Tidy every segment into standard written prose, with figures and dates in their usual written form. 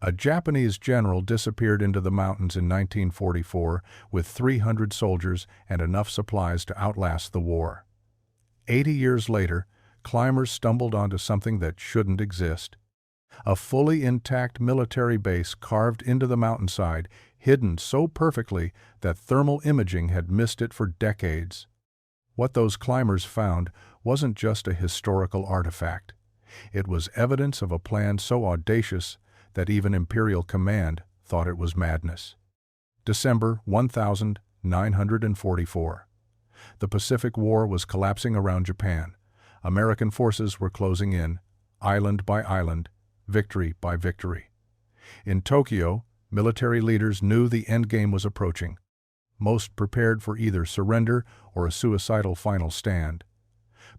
A Japanese general disappeared into the mountains in 1944 with 300 soldiers and enough supplies to outlast the war. 80 years later, climbers stumbled onto something that shouldn't exist. A fully intact military base carved into the mountainside, hidden so perfectly that thermal imaging had missed it for decades. What those climbers found wasn't just a historical artifact. It was evidence of a plan so audacious that even Imperial Command thought it was madness. December 1944. The Pacific War was collapsing around Japan. American forces were closing in, island by island, victory by victory. In Tokyo, military leaders knew the endgame was approaching. Most prepared for either surrender or a suicidal final stand.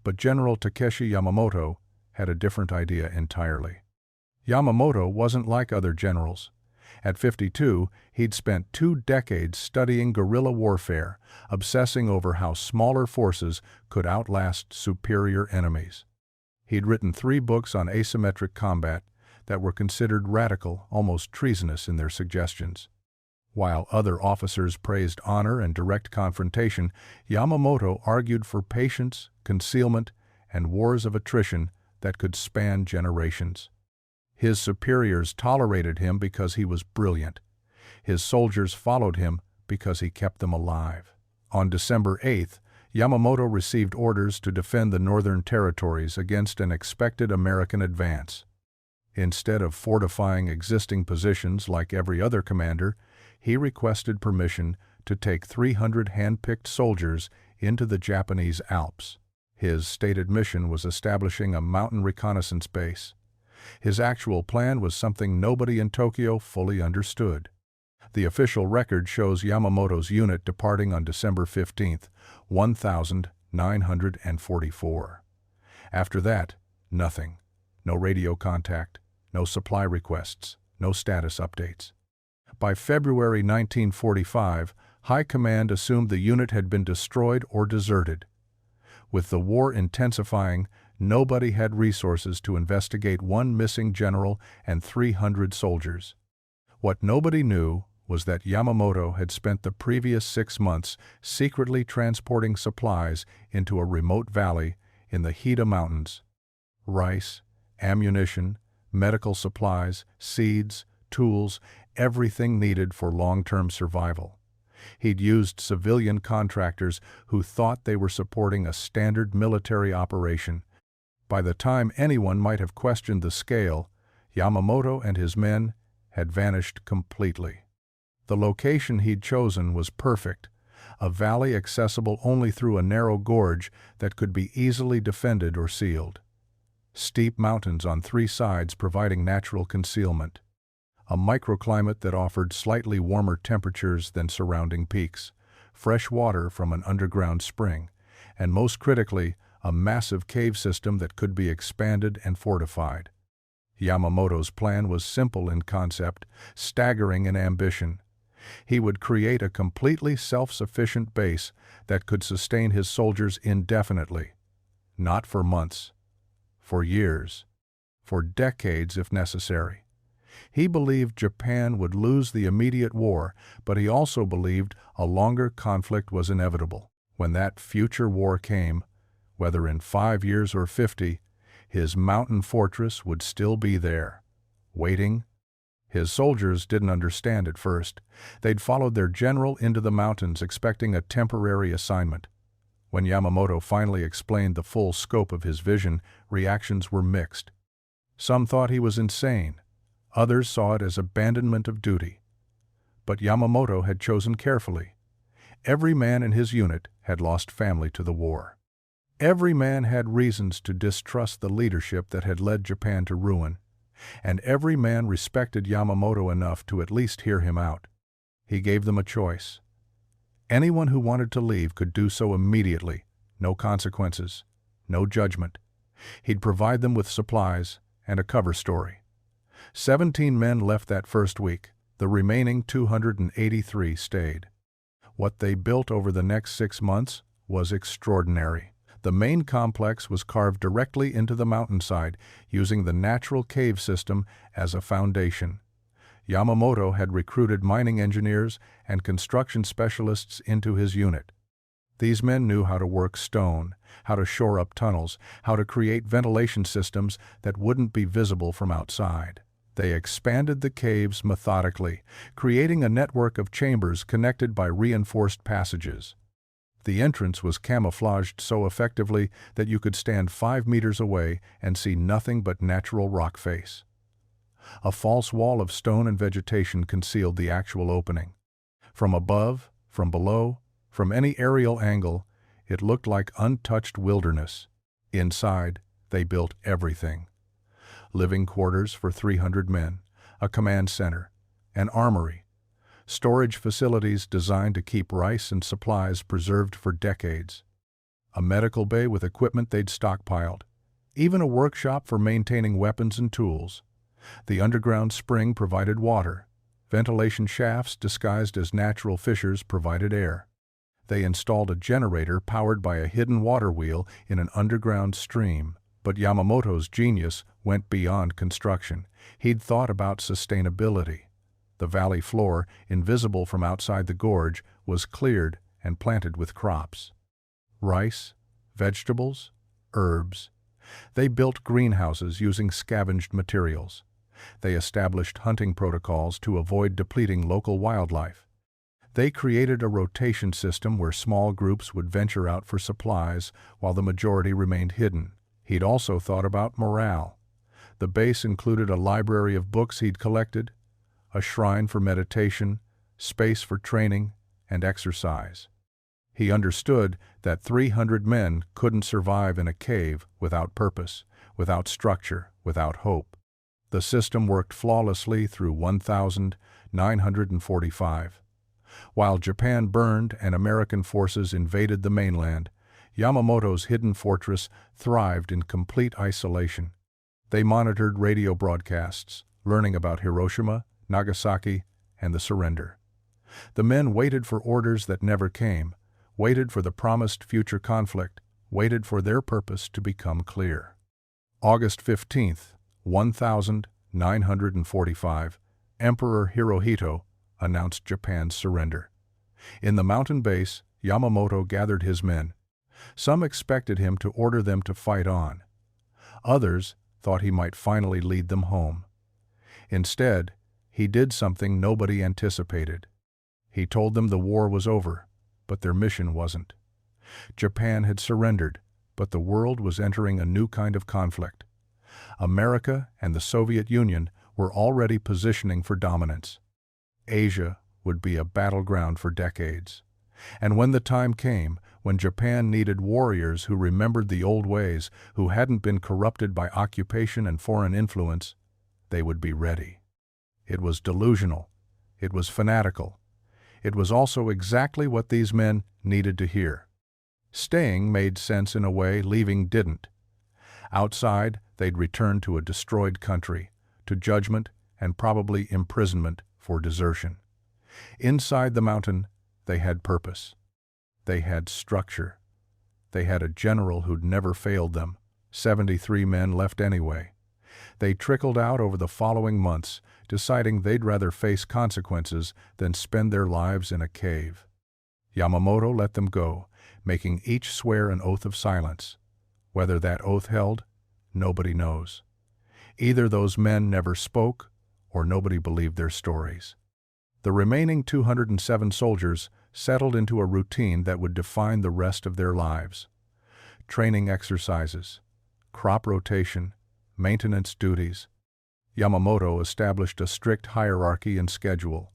But General Takeshi Yamamoto had a different idea entirely. Yamamoto wasn't like other generals. At 52, he'd spent 2 decades studying guerrilla warfare, obsessing over how smaller forces could outlast superior enemies. He'd written 3 books on asymmetric combat that were considered radical, almost treasonous in their suggestions. While other officers praised honor and direct confrontation, Yamamoto argued for patience, concealment, and wars of attrition that could span generations. His superiors tolerated him because he was brilliant. His soldiers followed him because he kept them alive. On December 8th, Yamamoto received orders to defend the Northern Territories against an expected American advance. Instead of fortifying existing positions like every other commander, he requested permission to take 300 hand-picked soldiers into the Japanese Alps. His stated mission was establishing a mountain reconnaissance base. His actual plan was something nobody in Tokyo fully understood. The official record shows Yamamoto's unit departing on December 15, 1944. After that, nothing. No radio contact, no supply requests, no status updates. By February 1945, High Command assumed the unit had been destroyed or deserted. With the war intensifying, nobody had resources to investigate 1 missing general and 300 soldiers. What nobody knew was that Yamamoto had spent the previous 6 months secretly transporting supplies into a remote valley in the Hida Mountains. Rice, ammunition, medical supplies, seeds, tools, everything needed for long-term survival. He'd used civilian contractors who thought they were supporting a standard military operation. By the time anyone might have questioned the scale, Yamamoto and his men had vanished completely. The location he'd chosen was perfect, a valley accessible only through a narrow gorge that could be easily defended or sealed. Steep mountains on 3 sides providing natural concealment. A microclimate that offered slightly warmer temperatures than surrounding peaks, fresh water from an underground spring, and most critically, a massive cave system that could be expanded and fortified. Yamamoto's plan was simple in concept, staggering in ambition. He would create a completely self-sufficient base that could sustain his soldiers indefinitely. Not for months, for years, for decades if necessary. He believed Japan would lose the immediate war, but he also believed a longer conflict was inevitable. When that future war came, whether in 5 years or 50, his mountain fortress would still be there, waiting. His soldiers didn't understand at first. They'd followed their general into the mountains expecting a temporary assignment. When Yamamoto finally explained the full scope of his vision, reactions were mixed. Some thought he was insane. Others saw it as abandonment of duty. But Yamamoto had chosen carefully. Every man in his unit had lost family to the war. Every man had reasons to distrust the leadership that had led Japan to ruin, and every man respected Yamamoto enough to at least hear him out. He gave them a choice. Anyone who wanted to leave could do so immediately, no consequences, no judgment. He'd provide them with supplies and a cover story. 17 men left that first week. The remaining 283 stayed. What they built over the next 6 months was extraordinary. The main complex was carved directly into the mountainside, using the natural cave system as a foundation. Yamamoto had recruited mining engineers and construction specialists into his unit. These men knew how to work stone, how to shore up tunnels, how to create ventilation systems that wouldn't be visible from outside. They expanded the caves methodically, creating a network of chambers connected by reinforced passages. The entrance was camouflaged so effectively that you could stand 5 meters away and see nothing but natural rock face. A false wall of stone and vegetation concealed the actual opening. From above, from below, from any aerial angle, it looked like untouched wilderness. Inside, they built everything. Living quarters for 300 men, a command center, an armory, storage facilities designed to keep rice and supplies preserved for decades, a medical bay with equipment they'd stockpiled, even a workshop for maintaining weapons and tools. The underground spring provided water. Ventilation shafts disguised as natural fissures provided air. They installed a generator powered by a hidden water wheel in an underground stream. But Yamamoto's genius went beyond construction. He'd thought about sustainability. The valley floor, invisible from outside the gorge, was cleared and planted with crops. Rice, vegetables, herbs. They built greenhouses using scavenged materials. They established hunting protocols to avoid depleting local wildlife. They created a rotation system where small groups would venture out for supplies while the majority remained hidden. He'd also thought about morale. The base included a library of books he'd collected, a shrine for meditation, space for training and exercise. He understood that 300 men couldn't survive in a cave without purpose, without structure, without hope. The system worked flawlessly through 1945. While Japan burned and American forces invaded the mainland, Yamamoto's hidden fortress thrived in complete isolation. They monitored radio broadcasts, learning about Hiroshima, Nagasaki, and the surrender. The men waited for orders that never came, waited for the promised future conflict, waited for their purpose to become clear. August 15, 1945, Emperor Hirohito announced Japan's surrender. In the mountain base, Yamamoto gathered his men. Some expected him to order them to fight on. Others thought he might finally lead them home. Instead, he did something nobody anticipated. He told them the war was over, but their mission wasn't. Japan had surrendered, but the world was entering a new kind of conflict. America and the Soviet Union were already positioning for dominance. Asia would be a battleground for decades. And when the time came, when Japan needed warriors who remembered the old ways, who hadn't been corrupted by occupation and foreign influence, they would be ready. It was delusional. It was fanatical. It was also exactly what these men needed to hear. Staying made sense in a way leaving didn't. Outside, they'd return to a destroyed country, to judgment and probably imprisonment for desertion. Inside the mountain, they had purpose. They had structure. They had a general who'd never failed them. 73 men left anyway. They trickled out over the following months, deciding they'd rather face consequences than spend their lives in a cave. Yamamoto let them go, making each swear an oath of silence. Whether that oath held, nobody knows. Either those men never spoke, or nobody believed their stories. The remaining 207 soldiers settled into a routine that would define the rest of their lives. Training exercises, crop rotation, maintenance duties. Yamamoto established a strict hierarchy and schedule.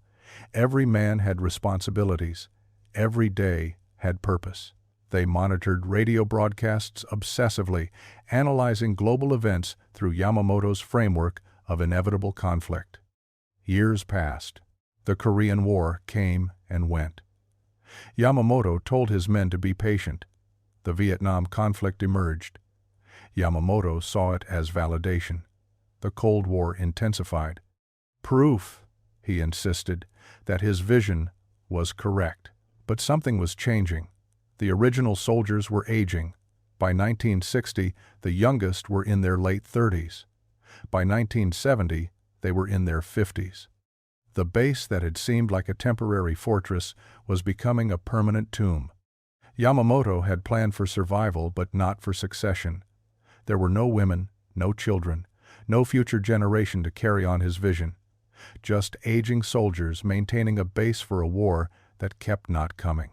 Every man had responsibilities. Every day had purpose. They monitored radio broadcasts obsessively, analyzing global events through Yamamoto's framework of inevitable conflict. Years passed. The Korean War came and went. Yamamoto told his men to be patient. The Vietnam conflict emerged. Yamamoto saw it as validation. The Cold War intensified. Proof, he insisted, that his vision was correct. But something was changing. The original soldiers were aging. By 1960, the youngest were in their late 30s. By 1970, they were in their 50s. The base that had seemed like a temporary fortress was becoming a permanent tomb. Yamamoto had planned for survival but not for succession. There were no women, no children, no future generation to carry on his vision. Just aging soldiers maintaining a base for a war that kept not coming.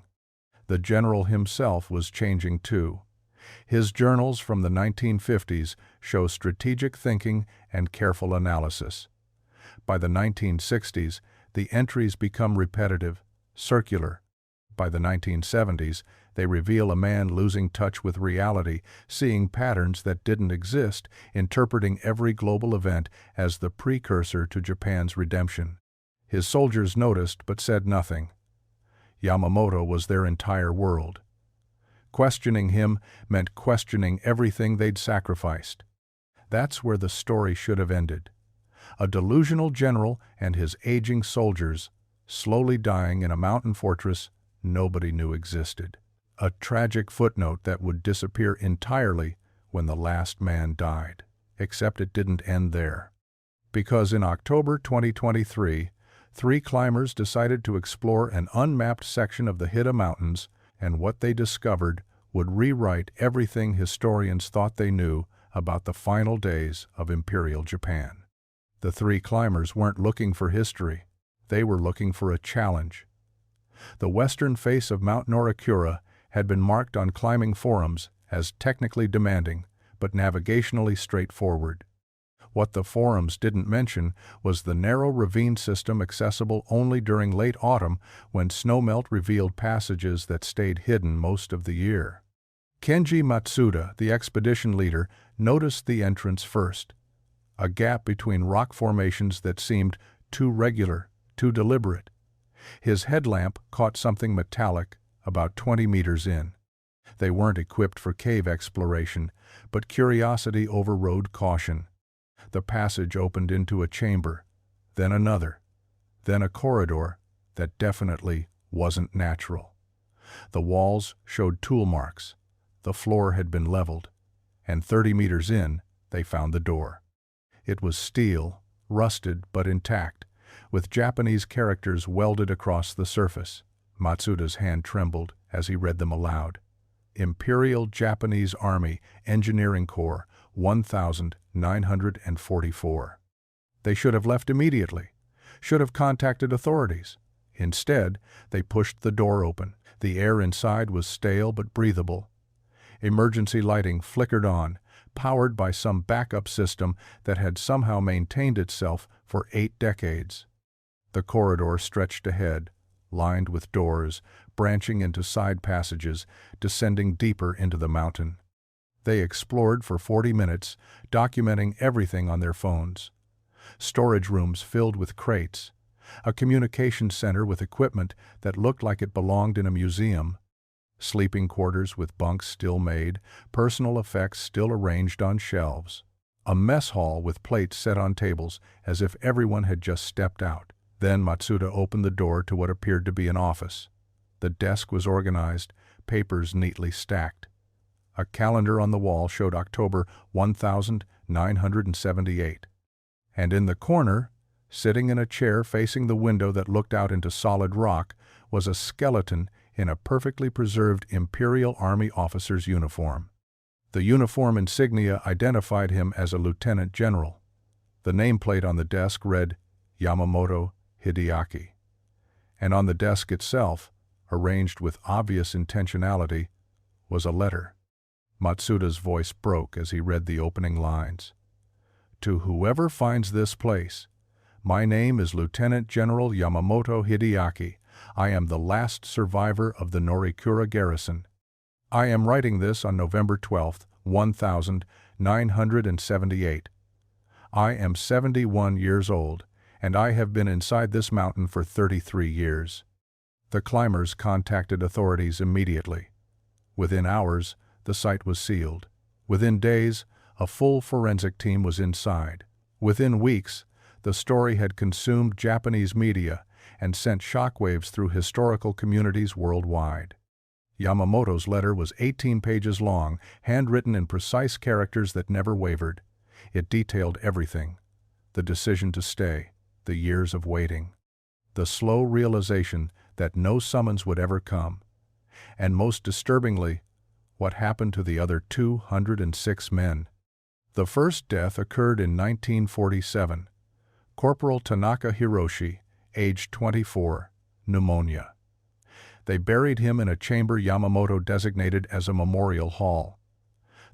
The general himself was changing too. His journals from the 1950s show strategic thinking and careful analysis. By the 1960s, the entries become repetitive, circular. By the 1970s, they reveal a man losing touch with reality, seeing patterns that didn't exist, interpreting every global event as the precursor to Japan's redemption. His soldiers noticed but said nothing. Yamamoto was their entire world. Questioning him meant questioning everything they'd sacrificed. That's where the story should have ended. A delusional general and his aging soldiers, slowly dying in a mountain fortress nobody knew existed. A tragic footnote that would disappear entirely when the last man died. Except it didn't end there. Because in October 2023, 3 climbers decided to explore an unmapped section of the Hida Mountains, and what they discovered would rewrite everything historians thought they knew about the final days of Imperial Japan. The 3 climbers weren't looking for history. They were looking for a challenge. The western face of Mount Norikura had been marked on climbing forums as technically demanding, but navigationally straightforward. What the forums didn't mention was the narrow ravine system accessible only during late autumn when snowmelt revealed passages that stayed hidden most of the year. Kenji Matsuda, the expedition leader, noticed the entrance first. A gap between rock formations that seemed too regular, too deliberate. His headlamp caught something metallic about 20 meters in. They weren't equipped for cave exploration, but curiosity overrode caution. The passage opened into a chamber, then another, then a corridor that definitely wasn't natural. The walls showed tool marks. The floor had been leveled, and 30 meters in, they found the door. It was steel, rusted but intact, with Japanese characters welded across the surface. Matsuda's hand trembled as he read them aloud. Imperial Japanese Army Engineering Corps, 1944. They should have left immediately, should have contacted authorities. Instead, they pushed the door open. The air inside was stale but breathable. Emergency lighting flickered on, powered by some backup system that had somehow maintained itself for 8 decades. The corridor stretched ahead, lined with doors, branching into side passages, descending deeper into the mountain. They explored for 40 minutes, documenting everything on their phones. Storage rooms filled with crates, a communications center with equipment that looked like it belonged in a museum, sleeping quarters with bunks still made, personal effects still arranged on shelves, a mess hall with plates set on tables as if everyone had just stepped out. Then Matsuda opened the door to what appeared to be an office. The desk was organized, papers neatly stacked. A calendar on the wall showed October 1978. And in the corner, sitting in a chair facing the window that looked out into solid rock, was a skeleton in a perfectly preserved Imperial Army officer's uniform. The uniform insignia identified him as a lieutenant general. The nameplate on the desk read Yamamoto Hideaki. And on the desk itself, arranged with obvious intentionality, was a letter. Matsuda's voice broke as he read the opening lines. To whoever finds this place, my name is Lieutenant General Yamamoto Hideaki. I am the last survivor of the Norikura garrison. I am writing this on November 12, 1978. I am 71 years old, and I have been inside this mountain for 33 years. The climbers contacted authorities immediately. Within hours, the site was sealed. Within days, a full forensic team was inside. Within weeks, the story had consumed Japanese media and sent shockwaves through historical communities worldwide. Yamamoto's letter was 18 pages long, handwritten in precise characters that never wavered. It detailed everything: the decision to stay, the years of waiting, the slow realization that no summons would ever come, and most disturbingly, what happened to the other 206 men. The first death occurred in 1947. Corporal Tanaka Hiroshi, aged 24, pneumonia. They buried him in a chamber Yamamoto designated as a memorial hall.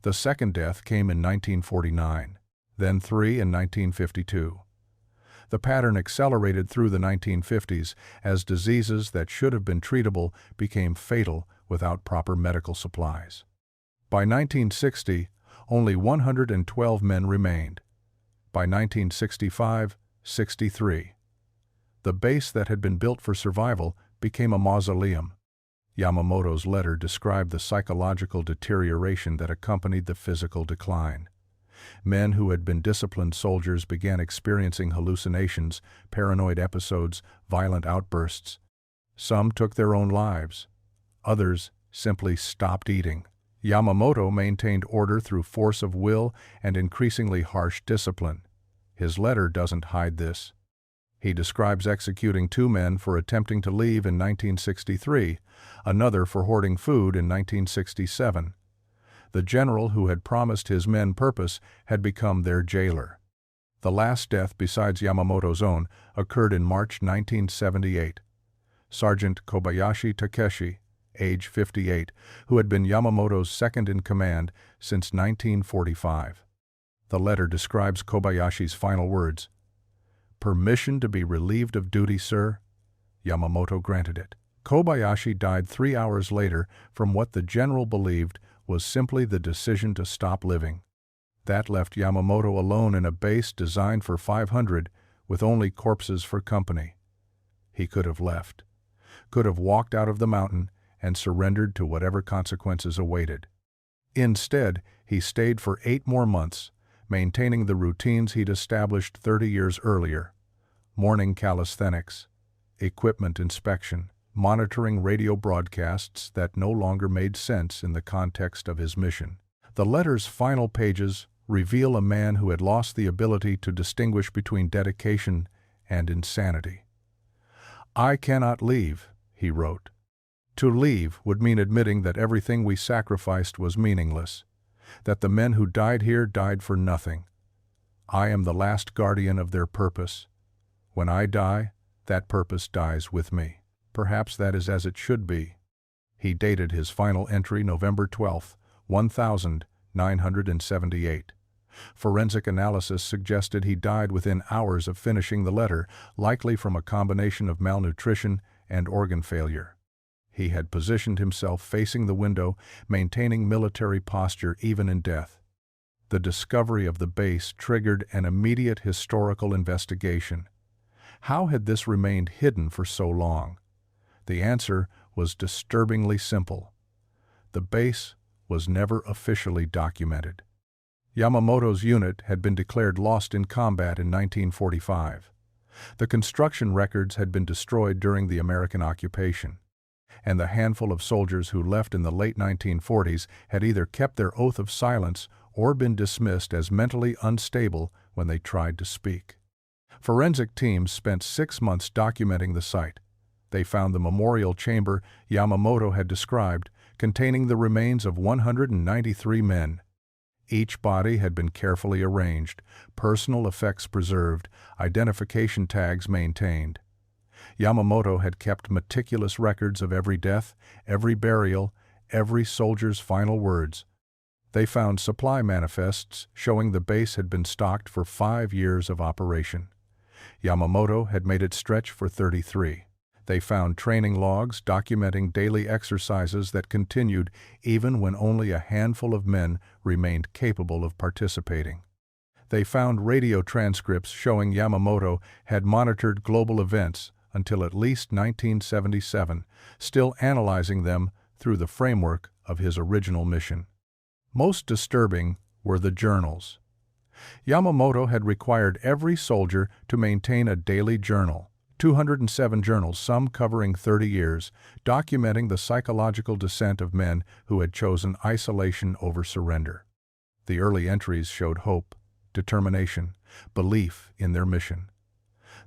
The second death came in 1949, then 3 in 1952. The pattern accelerated through the 1950s as diseases that should have been treatable became fatal without proper medical supplies. By 1960, only 112 men remained. By 1965, 63. The base that had been built for survival became a mausoleum. Yamamoto's letter described the psychological deterioration that accompanied the physical decline. Men who had been disciplined soldiers began experiencing hallucinations, paranoid episodes, violent outbursts. Some took their own lives. Others simply stopped eating. Yamamoto maintained order through force of will and increasingly harsh discipline. His letter doesn't hide this. He describes executing 2 men for attempting to leave in 1963, another for hoarding food in 1967. The general who had promised his men purpose had become their jailer. The last death besides Yamamoto's own occurred in March 1978. Sergeant Kobayashi Takeshi, age 58, who had been Yamamoto's second-in-command since 1945. The letter describes Kobayashi's final words. "Permission to be relieved of duty, sir?" Yamamoto granted it. Kobayashi died 3 hours later from what the general believed was simply the decision to stop living. That left Yamamoto alone in a base designed for 500 with only corpses for company. He could have left, could have walked out of the mountain and surrendered to whatever consequences awaited. Instead, he stayed for 8 more months, maintaining the routines he'd established 30 years earlier: morning calisthenics, equipment inspection, monitoring radio broadcasts that no longer made sense in the context of his mission. The letter's final pages reveal a man who had lost the ability to distinguish between dedication and insanity. "I cannot leave," he wrote. To leave would mean admitting that everything we sacrificed was meaningless, that the men who died here died for nothing. I am the last guardian of their purpose. When I die, that purpose dies with me. Perhaps that is as it should be. He dated his final entry November 12, 1978. Forensic analysis suggested he died within hours of finishing the letter, likely from a combination of malnutrition and organ failure. He had positioned himself facing the window, maintaining military posture even in death. The discovery of the base triggered an immediate historical investigation. How had this remained hidden for so long? The answer was disturbingly simple. The base was never officially documented. Yamamoto's unit had been declared lost in combat in 1945. The construction records had been destroyed during the American occupation, and the handful of soldiers who left in the late 1940s had either kept their oath of silence or been dismissed as mentally unstable when they tried to speak. Forensic teams spent 6 months documenting the site. They found the memorial chamber Yamamoto had described, containing the remains of 193 men. Each body had been carefully arranged, personal effects preserved, identification tags maintained. Yamamoto had kept meticulous records of every death, every burial, every soldier's final words. They found supply manifests showing the base had been stocked for 5 years of operation. Yamamoto had made it stretch for 33. They found training logs documenting daily exercises that continued even when only a handful of men remained capable of participating. They found radio transcripts showing Yamamoto had monitored global events until at least 1977, still analyzing them through the framework of his original mission. Most disturbing were the journals. Yamamoto had required every soldier to maintain a daily journal. 207 journals, some covering 30 years, documenting the psychological descent of men who had chosen isolation over surrender. The early entries showed hope, determination, belief in their mission.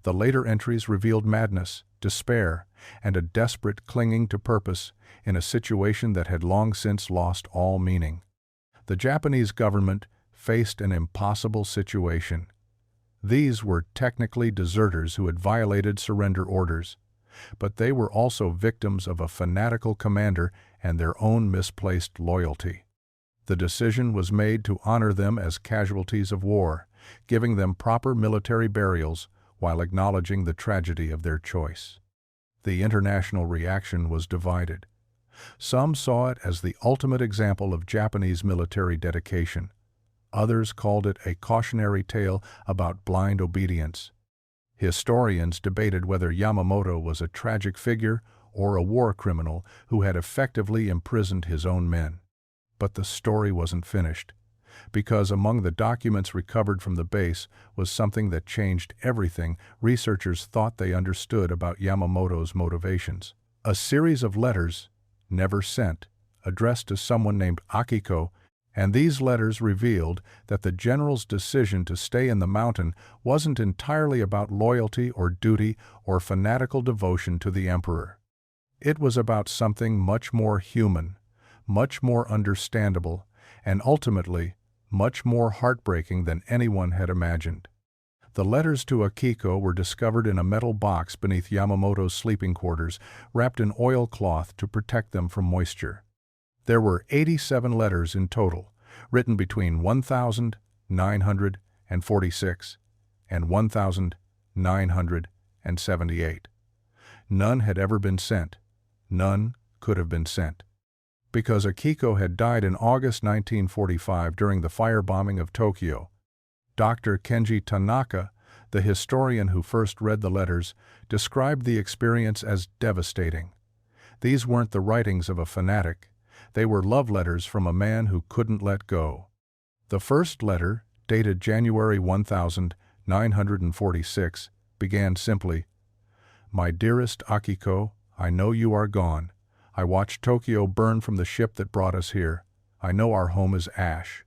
The later entries revealed madness, despair, and a desperate clinging to purpose in a situation that had long since lost all meaning. The Japanese government faced an impossible situation. These were technically deserters who had violated surrender orders, but they were also victims of a fanatical commander and their own misplaced loyalty. The decision was made to honor them as casualties of war, giving them proper military burials while acknowledging the tragedy of their choice. The international reaction was divided. Some saw it as the ultimate example of Japanese military dedication. Others called it a cautionary tale about blind obedience. Historians debated whether Yamamoto was a tragic figure or a war criminal who had effectively imprisoned his own men. But the story wasn't finished, because among the documents recovered from the base was something that changed everything researchers thought they understood about Yamamoto's motivations. A series of letters, never sent, addressed to someone named Akiko, and these letters revealed that the general's decision to stay in the mountain wasn't entirely about loyalty or duty or fanatical devotion to the emperor. It was about something much more human, much more understandable, and ultimately, much more heartbreaking than anyone had imagined. The letters to Akiko were discovered in a metal box beneath Yamamoto's sleeping quarters, wrapped in oilcloth to protect them from moisture. There were 87 letters in total, written between 1946 and 1978. None had ever been sent. None could have been sent. Because Akiko had died in August 1945 during the firebombing of Tokyo, Dr. Kenji Tanaka, the historian who first read the letters, described the experience as devastating. These weren't the writings of a fanatic. They were love letters from a man who couldn't let go. The first letter, dated January 1946, began simply, "My dearest Akiko, I know you are gone. I watched Tokyo burn from the ship that brought us here. I know our home is ash.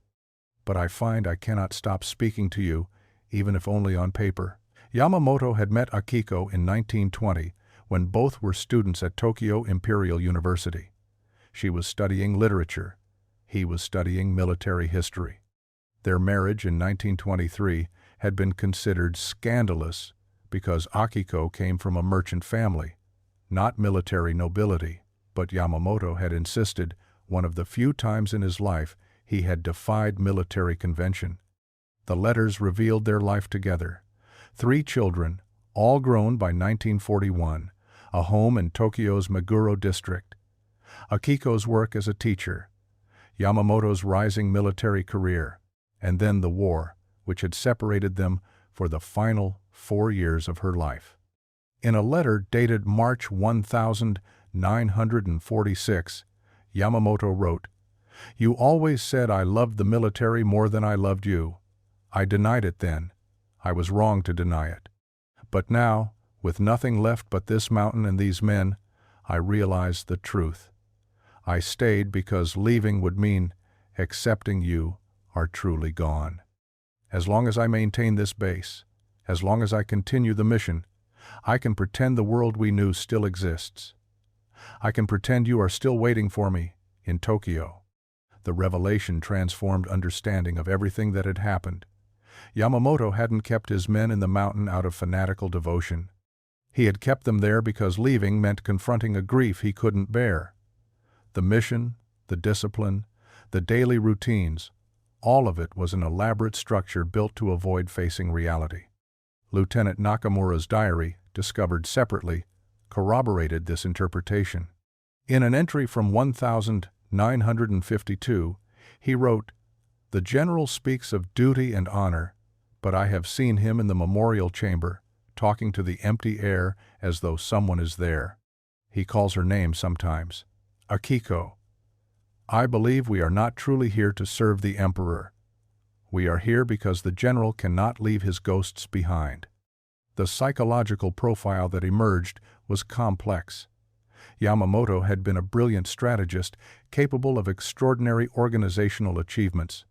But I find I cannot stop speaking to you, even if only on paper." Yamamoto had met Akiko in 1920, when both were students at Tokyo Imperial University. She was studying literature. He was studying military history. Their marriage in 1923 had been considered scandalous because Akiko came from a merchant family, not military nobility, but Yamamoto had insisted, one of the few times in his life, he had defied military convention. The letters revealed their life together. 3 children, all grown by 1941, a home in Tokyo's Meguro district, Akiko's work as a teacher, Yamamoto's rising military career, and then the war, which had separated them for the final 4 years of her life. In a letter dated March 1946, Yamamoto wrote, "You always said I loved the military more than I loved you. I denied it then. I was wrong to deny it. But now, with nothing left but this mountain and these men, I realize the truth. I stayed because leaving would mean accepting you are truly gone. As long as I maintain this base, as long as I continue the mission, I can pretend the world we knew still exists. I can pretend you are still waiting for me in Tokyo." The revelation transformed understanding of everything that had happened. Yamamoto hadn't kept his men in the mountain out of fanatical devotion. He had kept them there because leaving meant confronting a grief he couldn't bear. The mission, the discipline, the daily routines, all of it was an elaborate structure built to avoid facing reality. Lieutenant Nakamura's diary, discovered separately, corroborated this interpretation. In an entry from 1952, he wrote, "The general speaks of duty and honor, but I have seen him in the memorial chamber, talking to the empty air as though someone is there. He calls her name sometimes. Akiko. I believe we are not truly here to serve the emperor. We are here because the general cannot leave his ghosts behind." The psychological profile that emerged was complex. Yamamoto had been a brilliant strategist, capable of extraordinary organizational achievements.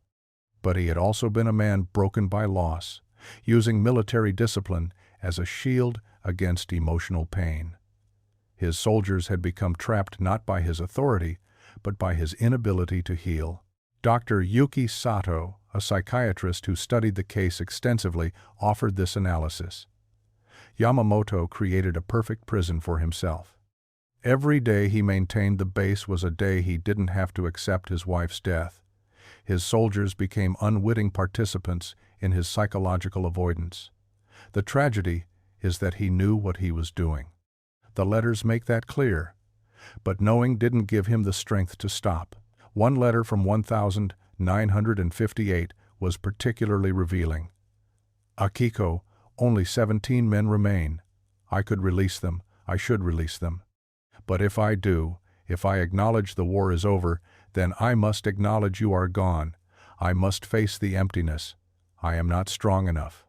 But he had also been a man broken by loss, using military discipline as a shield against emotional pain. His soldiers had become trapped not by his authority, but by his inability to heal. Dr. Yuki Sato, a psychiatrist who studied the case extensively, offered this analysis. Yamamoto created a perfect prison for himself. Every day he maintained the base was a day he didn't have to accept his wife's death. His soldiers became unwitting participants in his psychological avoidance. The tragedy is that he knew what he was doing. The letters make that clear. But knowing didn't give him the strength to stop. One letter from 1958 was particularly revealing. Akiko, only 17 men remain. I could release them. I should release them. But if I do, if I acknowledge the war is over, then I must acknowledge you are gone. I must face the emptiness. I am not strong enough.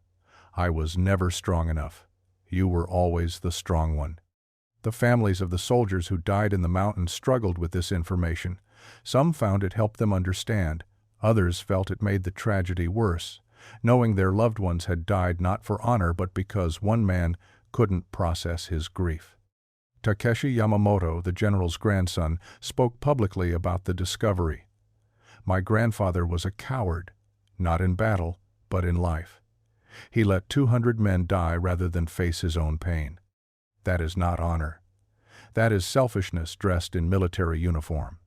I was never strong enough. You were always the strong one. The families of the soldiers who died in the mountains struggled with this information. Some found it helped them understand. Others felt it made the tragedy worse, knowing their loved ones had died not for honor but because one man couldn't process his grief. Takeshi Yamamoto, the general's grandson, spoke publicly about the discovery. My grandfather was a coward, not in battle, but in life. He let 200 men die rather than face his own pain. That is not honor. That is selfishness dressed in military uniform.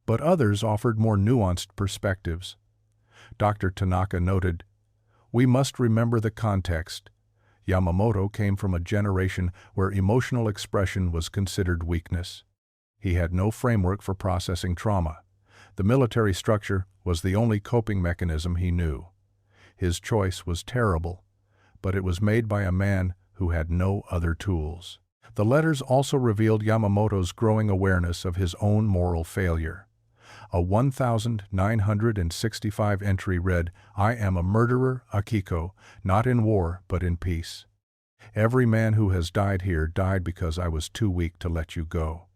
But others offered more nuanced perspectives. Dr. Tanaka noted, "We must remember the context. Yamamoto came from a generation where emotional expression was considered weakness. He had no framework for processing trauma. The military structure was the only coping mechanism he knew. His choice was terrible, but it was made by a man who had no other tools." The letters also revealed Yamamoto's growing awareness of his own moral failure. A 1965 entry read, "I am a murderer, Akiko, not in war but in peace. Every man who has died here died because I was too weak to let you go.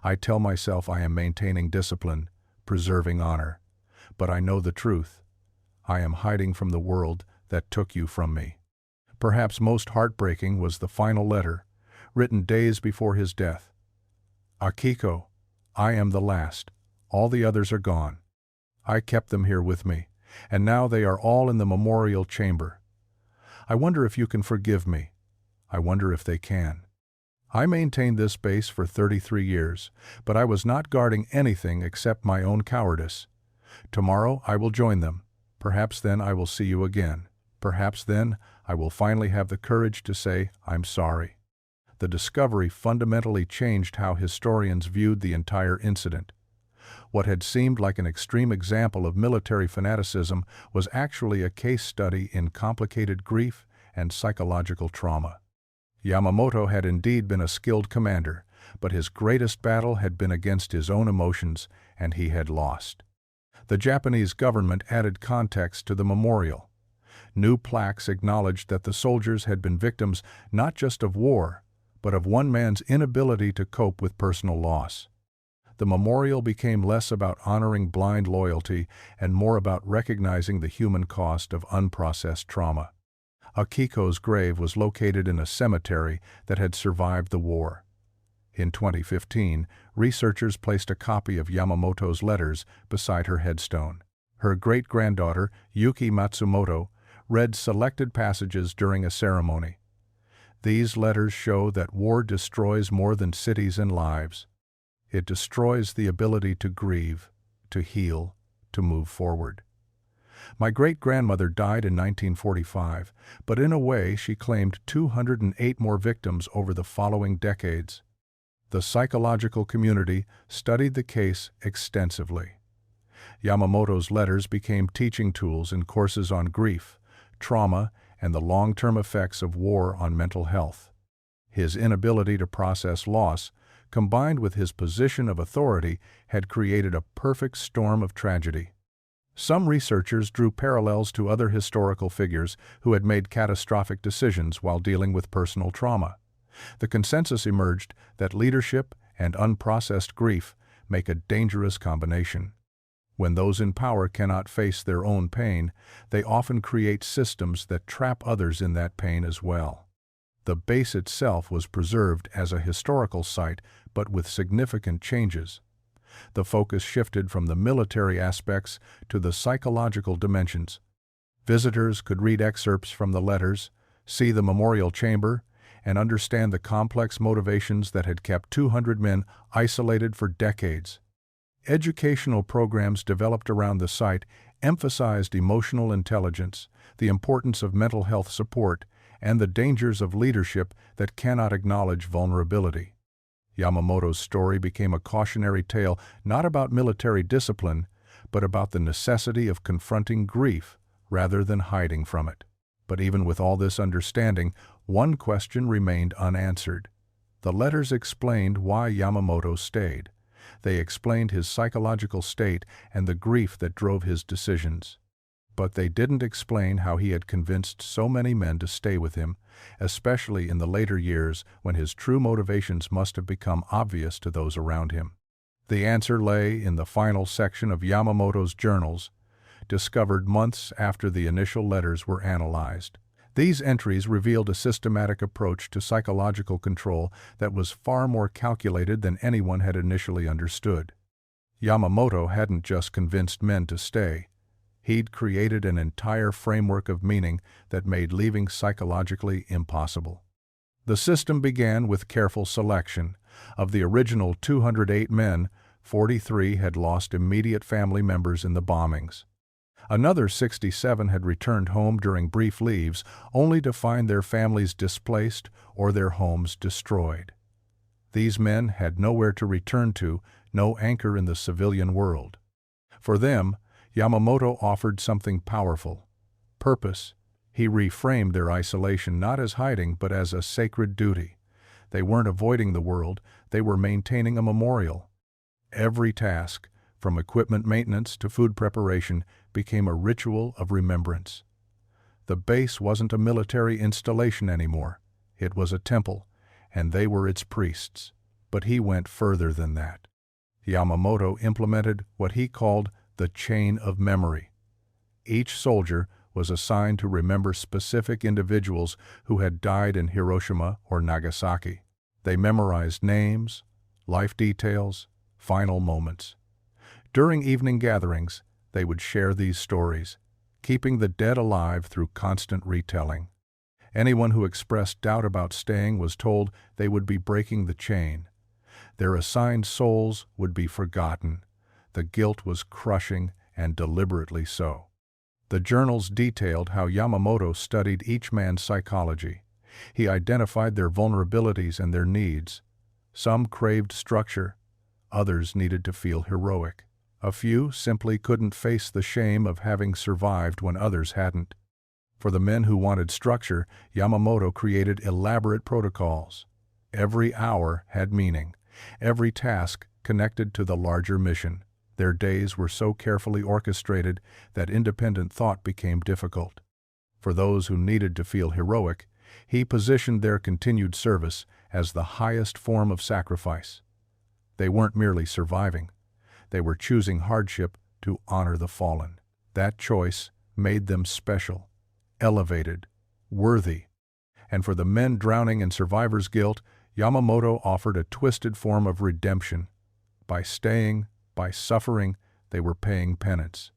I tell myself I am maintaining discipline, preserving honor, but I know the truth. I am hiding from the world that took you from me." Perhaps most heartbreaking was the final letter, written days before his death. "Akiko, I am the last. All the others are gone. I kept them here with me, and now they are all in the memorial chamber. I wonder if you can forgive me. I wonder if they can. I maintained this base for 33 years, but I was not guarding anything except my own cowardice. Tomorrow I will join them. Perhaps then I will see you again. Perhaps then I will finally have the courage to say, I'm sorry." The discovery fundamentally changed how historians viewed the entire incident. What had seemed like an extreme example of military fanaticism was actually a case study in complicated grief and psychological trauma. Yamamoto had indeed been a skilled commander, but his greatest battle had been against his own emotions, and he had lost. The Japanese government added context to the memorial. New plaques acknowledged that the soldiers had been victims not just of war, but of one man's inability to cope with personal loss. The memorial became less about honoring blind loyalty and more about recognizing the human cost of unprocessed trauma. Akiko's grave was located in a cemetery that had survived the war. In 2015, researchers placed a copy of Yamamoto's letters beside her headstone. Her great-granddaughter, Yuki Matsumoto, read selected passages during a ceremony. These letters show that war destroys more than cities and lives. It destroys the ability to grieve, to heal, to move forward. My great-grandmother died in 1945, but in a way she claimed 208 more victims over the following decades. The psychological community studied the case extensively. Yamamoto's letters became teaching tools in courses on grief, trauma, and the long-term effects of war on mental health. His inability to process loss, combined with his position of authority, had created a perfect storm of tragedy. Some researchers drew parallels to other historical figures who had made catastrophic decisions while dealing with personal trauma. The consensus emerged that leadership and unprocessed grief make a dangerous combination. When those in power cannot face their own pain, they often create systems that trap others in that pain as well. The base itself was preserved as a historical site, but with significant changes. The focus shifted from the military aspects to the psychological dimensions. Visitors could read excerpts from the letters, see the memorial chamber, and understand the complex motivations that had kept 200 men isolated for decades. Educational programs developed around the site emphasized emotional intelligence, the importance of mental health support, and the dangers of leadership that cannot acknowledge vulnerability. Yamamoto's story became a cautionary tale not about military discipline, but about the necessity of confronting grief rather than hiding from it. But even with all this understanding, one question remained unanswered. The letters explained why Yamamoto stayed. They explained his psychological state and the grief that drove his decisions. But they didn't explain how he had convinced so many men to stay with him, especially in the later years when his true motivations must have become obvious to those around him. The answer lay in the final section of Yamamoto's journals, discovered months after the initial letters were analyzed. These entries revealed a systematic approach to psychological control that was far more calculated than anyone had initially understood. Yamamoto hadn't just convinced men to stay. He'd created an entire framework of meaning that made leaving psychologically impossible. The system began with careful selection. Of the original 208 men, 43 had lost immediate family members in the bombings. Another 67 had returned home during brief leaves, only to find their families displaced or their homes destroyed. These men had nowhere to return to, no anchor in the civilian world. For them, Yamamoto offered something powerful: purpose. He reframed their isolation not as hiding but as a sacred duty. They weren't avoiding the world, they were maintaining a memorial. Every task, from equipment maintenance to food preparation, became a ritual of remembrance. The base wasn't a military installation anymore. It was a temple, and they were its priests. But he went further than that. Yamamoto implemented what he called the chain of memory. Each soldier was assigned to remember specific individuals who had died in Hiroshima or Nagasaki. They memorized names, life details, final moments. During evening gatherings, they would share these stories, keeping the dead alive through constant retelling. Anyone who expressed doubt about staying was told they would be breaking the chain. Their assigned souls would be forgotten. The guilt was crushing, and deliberately so. The journals detailed how Yamamoto studied each man's psychology. He identified their vulnerabilities and their needs. Some craved structure, others needed to feel heroic. A few simply couldn't face the shame of having survived when others hadn't. For the men who wanted structure, Yamamoto created elaborate protocols. Every hour had meaning, every task connected to the larger mission. Their days were so carefully orchestrated that independent thought became difficult. For those who needed to feel heroic, he positioned their continued service as the highest form of sacrifice. They weren't merely surviving. They were choosing hardship to honor the fallen. That choice made them special, elevated, worthy. And for the men drowning in survivor's guilt, Yamamoto offered a twisted form of redemption. By staying, by suffering, they were paying penance.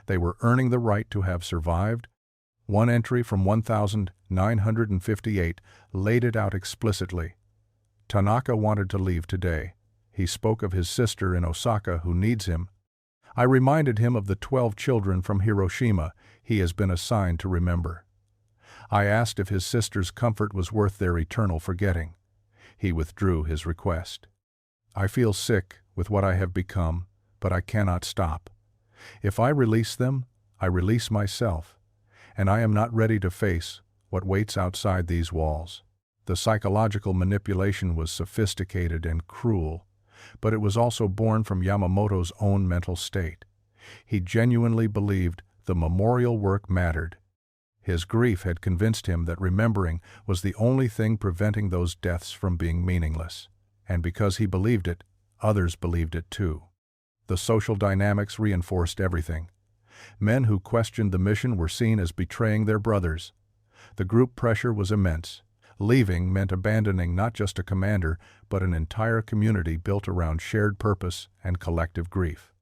They were earning the right to have survived. One entry from 1958 laid it out explicitly. Tanaka wanted to leave today. He spoke of his sister in Osaka who needs him. I reminded him of the 12 children from Hiroshima he has been assigned to remember. I asked if his sister's comfort was worth their eternal forgetting. He withdrew his request. I feel sick with what I have become, but I cannot stop. If I release them, I release myself, and I am not ready to face what waits outside these walls. The psychological manipulation was sophisticated and cruel, but it was also born from Yamamoto's own mental state. He genuinely believed the memorial work mattered. His grief had convinced him that remembering was the only thing preventing those deaths from being meaningless. And because he believed it, others believed it too. The social dynamics reinforced everything. Men who questioned the mission were seen as betraying their brothers. The group pressure was immense. Leaving meant abandoning not just a commander, but an entire community built around shared purpose and collective grief.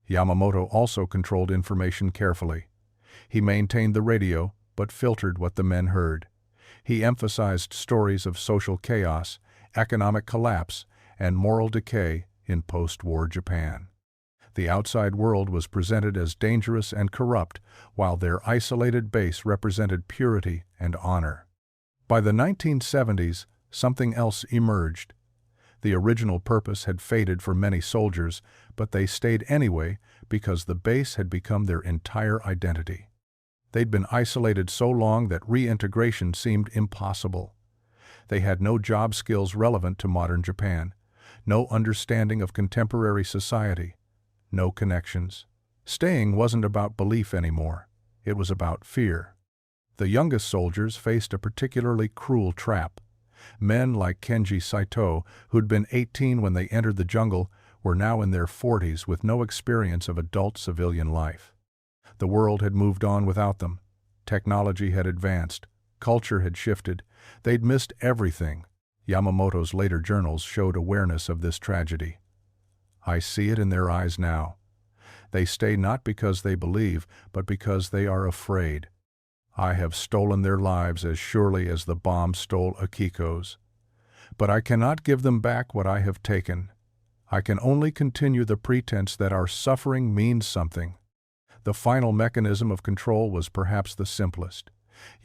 Yamamoto also controlled information carefully. He maintained the radio, but filtered what the men heard. He emphasized stories of social chaos, economic collapse, and moral decay in post-war Japan. The outside world was presented as dangerous and corrupt, while their isolated base represented purity and honor. By the 1970s, something else emerged. The original purpose had faded for many soldiers, but they stayed anyway because the base had become their entire identity. They'd been isolated so long that reintegration seemed impossible. They had no job skills relevant to modern Japan, no understanding of contemporary society, no connections. Staying wasn't about belief anymore. It was about fear. The youngest soldiers faced a particularly cruel trap. Men like Kenji Saito, who'd been 18 when they entered the jungle, were now in their 40s with no experience of adult civilian life. The world had moved on without them. Technology had advanced. Culture had shifted. They'd missed everything. Yamamoto's later journals showed awareness of this tragedy. I see it in their eyes now. They stay not because they believe, but because they are afraid. I have stolen their lives as surely as the bomb stole Akiko's. But I cannot give them back what I have taken. I can only continue the pretense that our suffering means something. The final mechanism of control was perhaps the simplest.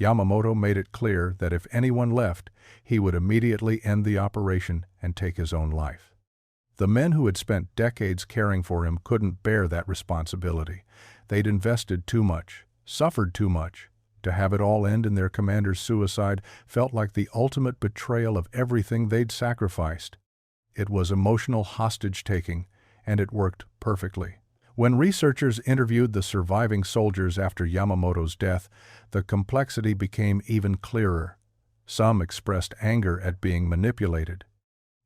Yamamoto made it clear that if anyone left, he would immediately end the operation and take his own life. The men who had spent decades caring for him couldn't bear that responsibility. They'd invested too much, suffered too much. To have it all end in their commander's suicide felt like the ultimate betrayal of everything they'd sacrificed. It was emotional hostage-taking, and it worked perfectly. When researchers interviewed the surviving soldiers after Yamamoto's death, the complexity became even clearer. Some expressed anger at being manipulated.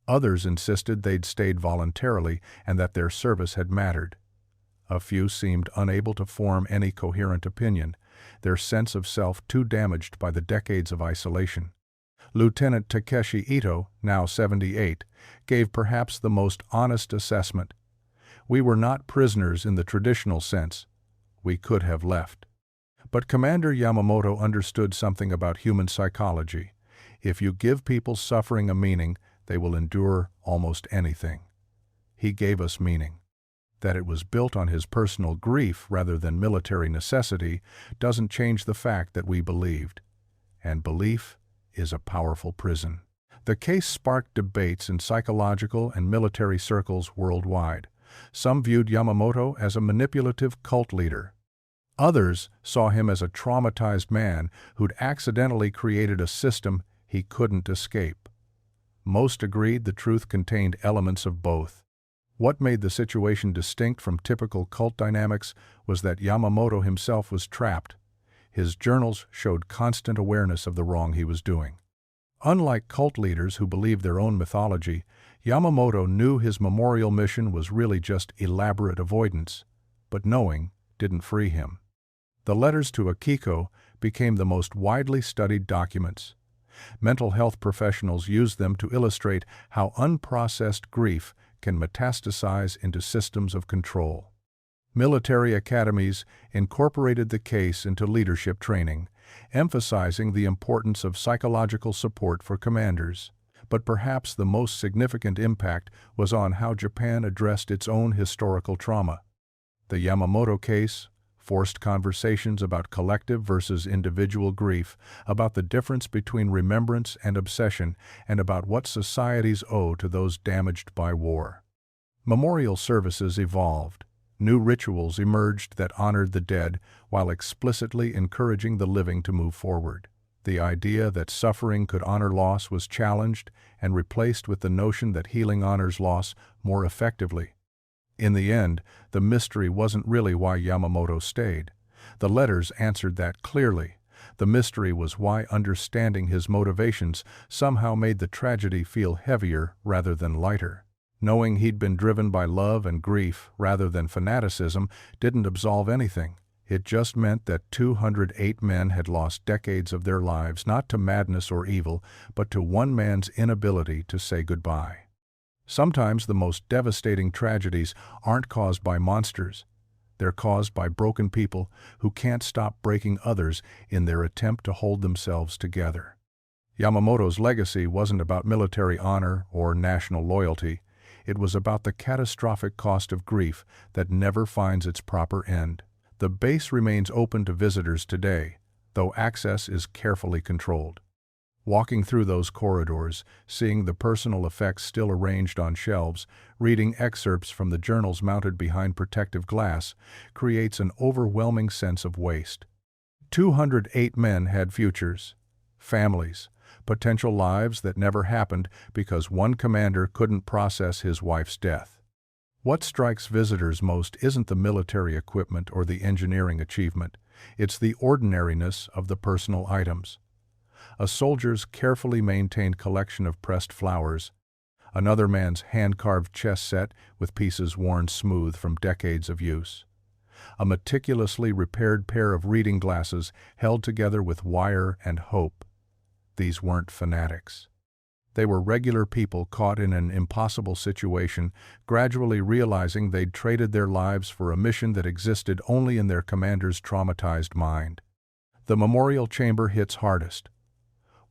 Others insisted they'd stayed voluntarily and that their service had mattered. A few seemed unable to form any coherent opinion, their sense of self too damaged by the decades of isolation. Lieutenant Takeshi Ito, now 78, gave perhaps the most honest assessment. We were not prisoners in the traditional sense. We could have left. But Commander Yamamoto understood something about human psychology. If you give people suffering a meaning, they will endure almost anything. He gave us meaning. That it was built on his personal grief rather than military necessity doesn't change the fact that we believed. And belief is a powerful prison. The case sparked debates in psychological and military circles worldwide. Some viewed Yamamoto as a manipulative cult leader. Others saw him as a traumatized man who'd accidentally created a system he couldn't escape. Most agreed the truth contained elements of both. What made the situation distinct from typical cult dynamics was that Yamamoto himself was trapped. His journals showed constant awareness of the wrong he was doing. Unlike cult leaders who believed their own mythology, Yamamoto knew his memorial mission was really just elaborate avoidance, but knowing didn't free him. The letters to Akiko became the most widely studied documents. Mental health professionals used them to illustrate how unprocessed grief can metastasize into systems of control. Military academies incorporated the case into leadership training, emphasizing the importance of psychological support for commanders. But perhaps the most significant impact was on how Japan addressed its own historical trauma. The Yamamoto case forced conversations about collective versus individual grief, about the difference between remembrance and obsession, and about what societies owe to those damaged by war. Memorial services evolved. New rituals emerged that honored the dead while explicitly encouraging the living to move forward. The idea that suffering could honor loss was challenged and replaced with the notion that healing honors loss more effectively. In the end, the mystery wasn't really why Yamamoto stayed. The letters answered that clearly. The mystery was why understanding his motivations somehow made the tragedy feel heavier rather than lighter. Knowing he'd been driven by love and grief rather than fanaticism didn't absolve anything. It just meant that 208 men had lost decades of their lives not to madness or evil, but to one man's inability to say goodbye. Sometimes the most devastating tragedies aren't caused by monsters. They're caused by broken people who can't stop breaking others in their attempt to hold themselves together. Yamamoto's legacy wasn't about military honor or national loyalty. It was about the catastrophic cost of grief that never finds its proper end. The base remains open to visitors today, though access is carefully controlled. Walking through those corridors, seeing the personal effects still arranged on shelves, reading excerpts from the journals mounted behind protective glass, creates an overwhelming sense of waste. 208 men had futures, families, potential lives that never happened because one commander couldn't process his wife's death. What strikes visitors most isn't the military equipment or the engineering achievement, it's the ordinariness of the personal items. A soldier's carefully maintained collection of pressed flowers, another man's hand-carved chess set with pieces worn smooth from decades of use, a meticulously repaired pair of reading glasses held together with wire and hope. These weren't fanatics. They were regular people caught in an impossible situation, gradually realizing they'd traded their lives for a mission that existed only in their commander's traumatized mind. The memorial chamber hits hardest.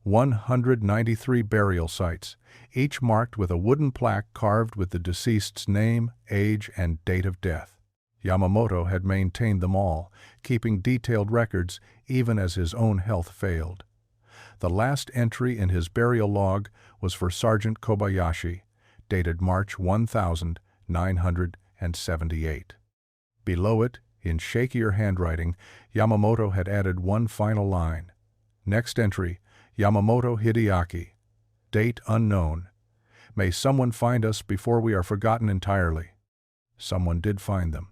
193 burial sites, each marked with a wooden plaque carved with the deceased's name, age, and date of death. Yamamoto had maintained them all, keeping detailed records even as his own health failed. The last entry in his burial log was for Sergeant Kobayashi, dated March 1978. Below it, in shakier handwriting, Yamamoto had added one final line. Next entry, Yamamoto Hideaki. Date unknown. May someone find us before we are forgotten entirely. Someone did find them.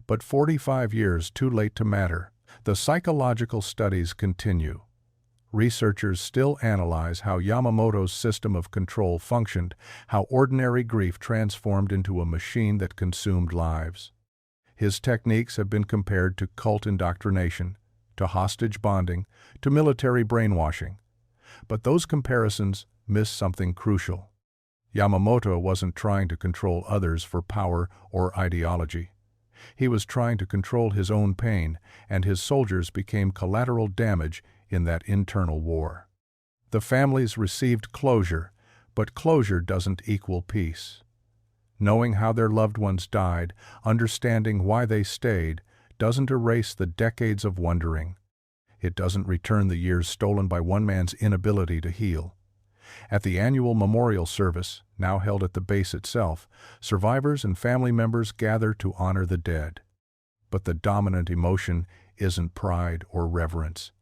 But 45 years too late to matter. The psychological studies continue. Researchers still analyze how Yamamoto's system of control functioned, how ordinary grief transformed into a machine that consumed lives. His techniques have been compared to cult indoctrination, to hostage bonding, to military brainwashing. But those comparisons miss something crucial. Yamamoto wasn't trying to control others for power or ideology. He was trying to control his own pain, and his soldiers became collateral damage in that internal war. The families received closure, but closure doesn't equal peace. Knowing how their loved ones died, understanding why they stayed, doesn't erase the decades of wondering. It doesn't return the years stolen by one man's inability to heal. At the annual memorial service, now held at the base itself, survivors and family members gather to honor the dead. But the dominant emotion isn't pride or reverence.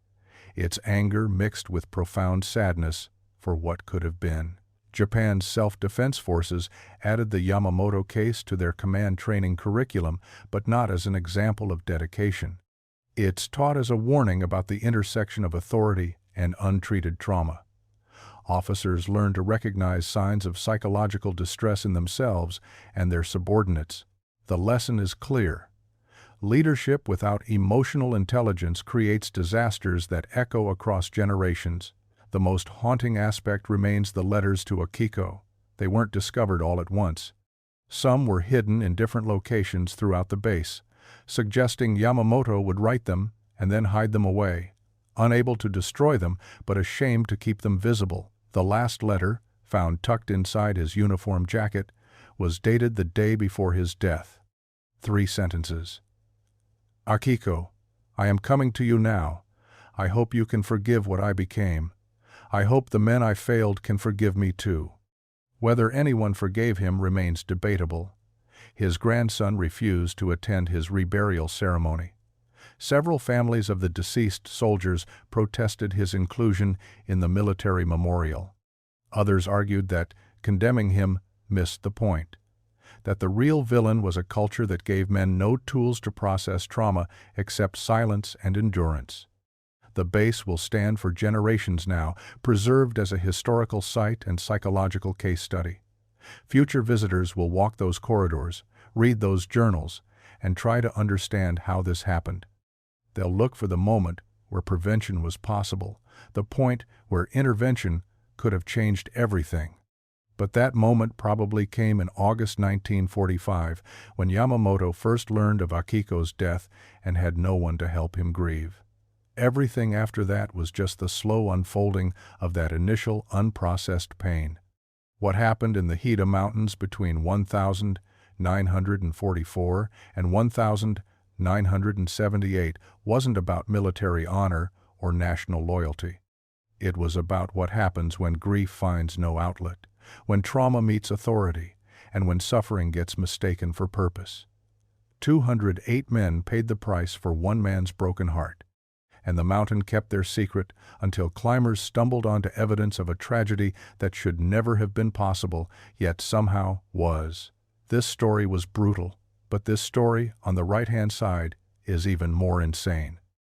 It's anger mixed with profound sadness for what could have been. Japan's self-defense forces added the Yamamoto case to their command training curriculum, but not as an example of dedication. It's taught as a warning about the intersection of authority and untreated trauma. Officers learn to recognize signs of psychological distress in themselves and their subordinates. The lesson is clear. Leadership without emotional intelligence creates disasters that echo across generations. The most haunting aspect remains the letters to Akiko. They weren't discovered all at once. Some were hidden in different locations throughout the base, suggesting Yamamoto would write them and then hide them away, unable to destroy them but ashamed to keep them visible. The last letter, found tucked inside his uniform jacket, was dated the day before his death. 3 sentences. Akiko, I am coming to you now. I hope you can forgive what I became. I hope the men I failed can forgive me too. Whether anyone forgave him remains debatable. His grandson refused to attend his reburial ceremony. Several families of the deceased soldiers protested his inclusion in the military memorial. Others argued that condemning him missed the point, that the real villain was a culture that gave men no tools to process trauma except silence and endurance. The base will stand for generations now, preserved as a historical site and psychological case study. Future visitors will walk those corridors, read those journals, and try to understand how this happened. They'll look for the moment where prevention was possible, the point where intervention could have changed everything. But that moment probably came in August 1945, when Yamamoto first learned of Akiko's death and had no one to help him grieve. Everything after that was just the slow unfolding of that initial unprocessed pain. What happened in the Hida Mountains between 1944 and 1978 wasn't about military honor or national loyalty. It was about what happens when grief finds no outlet, when trauma meets authority, and when suffering gets mistaken for purpose. 208 men paid the price for one man's broken heart, and the mountain kept their secret until climbers stumbled onto evidence of a tragedy that should never have been possible, yet somehow was. This story was brutal, but this story, on the right-hand side, is even more insane.